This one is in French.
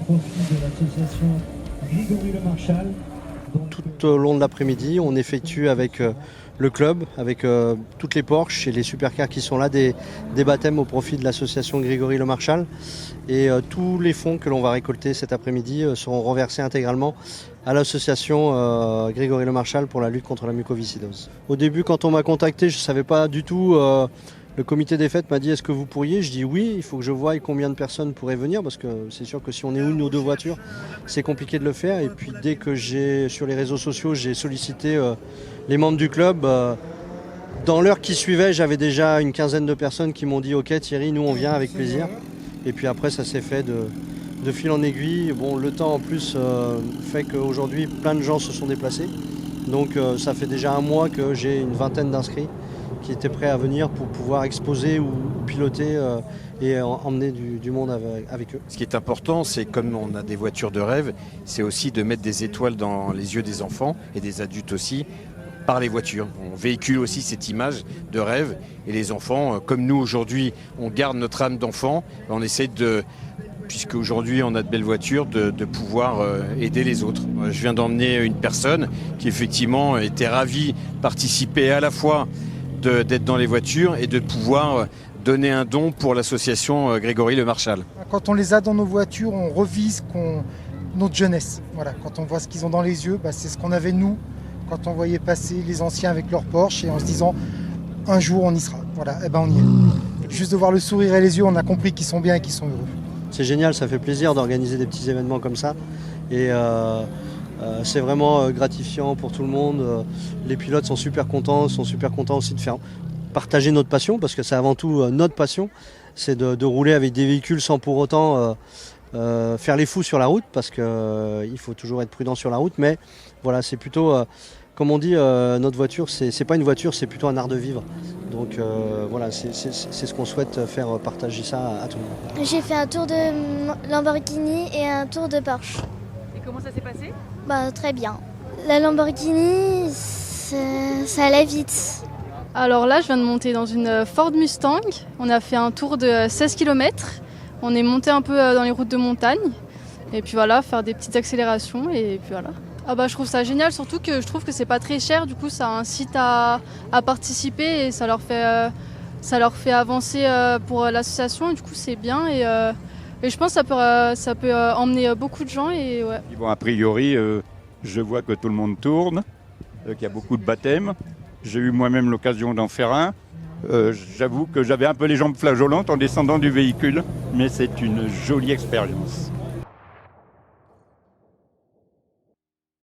profit de l'association Grégory Le Marchal. Tout au long de l'après-midi, on effectue avec le club, avec toutes les Porsche et les supercars qui sont là, des baptêmes au profit de l'association Grégory Le Marchal. Et tous les fonds que l'on va récolter cet après-midi seront renversés intégralement à l'association Grégory Le Marchal pour la lutte contre la mucoviscidose. Au début, quand on m'a contacté, je ne savais pas du tout. Le comité des fêtes m'a dit est-ce que vous pourriez? Je dis oui, il faut que je voie combien de personnes pourraient venir parce que c'est sûr que si on est une ou deux voitures, c'est compliqué de le faire. Et puis dès que sur les réseaux sociaux, j'ai sollicité les membres du club, dans l'heure qui suivait, j'avais déjà une quinzaine de personnes qui m'ont dit ok Thierry, nous on vient avec plaisir. Et puis après ça s'est fait de fil en aiguille. Bon, le temps en plus fait qu'aujourd'hui plein de gens se sont déplacés. Donc ça fait déjà un mois que j'ai une vingtaine d'inscrits qui étaient prêts à venir pour pouvoir exposer ou piloter et emmener du monde avec eux. Ce qui est important, c'est comme on a des voitures de rêve, c'est aussi de mettre des étoiles dans les yeux des enfants et des adultes aussi par les voitures. On véhicule aussi cette image de rêve et les enfants, comme nous aujourd'hui, on garde notre âme d'enfant, on essaie de, puisque aujourd'hui on a de belles voitures, de pouvoir aider les autres. Je viens d'emmener une personne qui effectivement était ravie de participer à la fois d'être dans les voitures et de pouvoir donner un don pour l'association Grégory Le Marchal. Quand on les a dans nos voitures, on revise notre jeunesse. Voilà, quand on voit ce qu'ils ont dans les yeux, c'est ce qu'on avait nous, quand on voyait passer les anciens avec leur Porsche et en se disant un jour on y sera. Voilà, et on y est. Juste de voir le sourire et les yeux, on a compris qu'ils sont bien et qu'ils sont heureux. C'est génial, ça fait plaisir d'organiser des petits événements comme ça. Et c'est vraiment gratifiant pour tout le monde. Les pilotes sont super contents aussi de faire partager notre passion, parce que c'est avant tout notre passion, c'est de rouler avec des véhicules sans pour autant faire les fous sur la route, parce qu'il faut toujours être prudent sur la route. Mais voilà, c'est plutôt, comme on dit, notre voiture, c'est pas une voiture, c'est plutôt un art de vivre. Donc voilà, c'est ce qu'on souhaite faire partager ça à tout le monde. J'ai fait un tour de Lamborghini et un tour de Porsche. Et comment ça s'est passé? Très bien. La Lamborghini, ça allait vite. Alors là, je viens de monter dans une Ford Mustang. On a fait un tour de 16 km. On est monté un peu dans les routes de montagne. Et puis voilà, faire des petites accélérations et puis voilà. Je trouve ça génial, surtout que je trouve que c'est pas très cher. Du coup, ça incite à participer et ça leur fait avancer pour l'association. Et du coup, c'est bien et je pense que ça peut emmener beaucoup de gens. Et ouais. Bon, a priori, je vois que tout le monde tourne, qu'il y a beaucoup de baptêmes. J'ai eu moi-même l'occasion d'en faire un. J'avoue que j'avais un peu les jambes flageolantes en descendant du véhicule, mais c'est une jolie expérience.